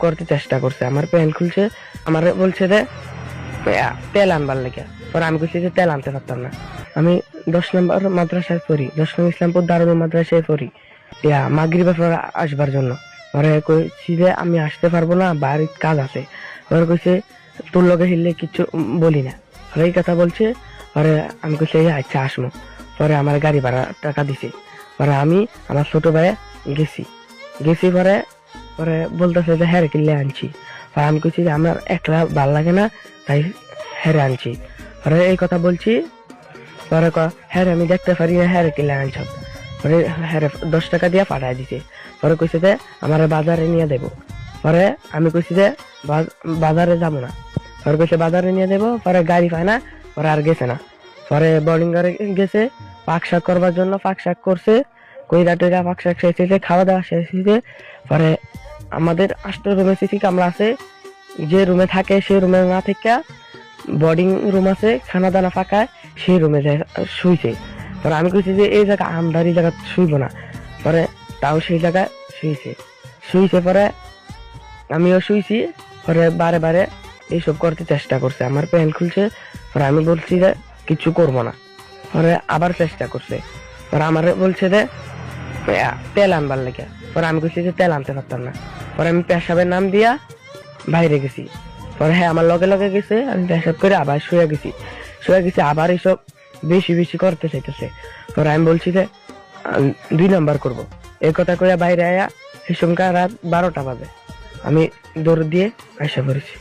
করতে চেষ্টা করছে, আমার প্যান্ট খুলছে, আমার বলছে যে তেল আনবার লেগে। পরে আমি কইছি যে তেল আনতে পারতাম না, আমি 10 নম্বর মাদ্রাসায় পড়ি, 10 নং ইসলামপুর দারুল মাদ্রাসায় পড়ি, মাগরিবের পর আসবার জন্য। পরে কইছি যে আমি আসতে পারবো না, বাড়ির কাজ আছে। পরে কইছে তোর লগে হিললে কিছু বলি না, পরে এই কথা বলছে। পরে আমি কইছি আচ্ছা আসমো। পরে আমার গাড়ি ভাড়া টাকা দিছে। পরে আমি আমার ছোট ভাই গেছি গেছি পরে পরে বলতেছে যে হ্যাঁ কিনলে আনছি। পরে আমি কইছি যে আমার একলা ভাল লাগে না, তাই হ্যাঁ আনছি। পরে এই কথা বলছি। পরে হ্যাঁ আমি দেখতে পারি না, হ্যাঁ কিনলে আনছ। পরে হ্যাঁ 10 টাকা দিয়ে পাঠাই দিছে। পরে কইছে যে আমার বাজারে নিয়ে দেবো। পরে আমি কইছি যে বাজারে যাবো না। পরে কইছে বাজারে নিয়ে দেবো। পরে গাড়ি পায় না, পরে আর গেছে না। পরে বোর্ডিং করে গেছে পাক শাক করবার জন্য, পাক শাক করছে, কইরা টইরা পাক শাক শেষ হয়েছে, খাওয়া দাওয়া শেষ হয়েছে। পরে আমাদের 8 রুমে সিসি ক্যামেরা আছে, যে রুমে থাকে সেই রুমে না থেকে বোর্ডিং রুম আছে খানা দানা ফাঁকায়, সেই রুমে যায় শুইছে। পরে আমি কইছি যে এই জায়গা আমদারি জায়গা শুইবো না। পরে তাও সেই জায়গায় শুইছে। পরে আমিও শুইছি। পরে বারে বারে এইসব করতে চেষ্টা করছে, আমার প্যান্ট খুলছে। পরে আমি বলছি যে কিছু করবো না। পরে আবার চেষ্টা করছে। পরে আমার বলছে যে তেল আনবার লেগে। পরে আমি কইছি যে তেল আনতে পারতাম না। পরে আমি পেশাবের নাম দিয়া বাইরে গেছি। পরে হ্যাঁ আমার লগে লগে গেছে, আমি পেশাব করে আবার শুয়ে গেছি আবার এইসব বেশি বেশি করতে চাইতেছে। পরে আমি বলছি যে 2 নাম্বার করবো, এই কথা কইয়া বাইরে আয়া এই সময় রাত 12টা বাজে। আমি দৌড় দিয়ে আইসা পড়েছি।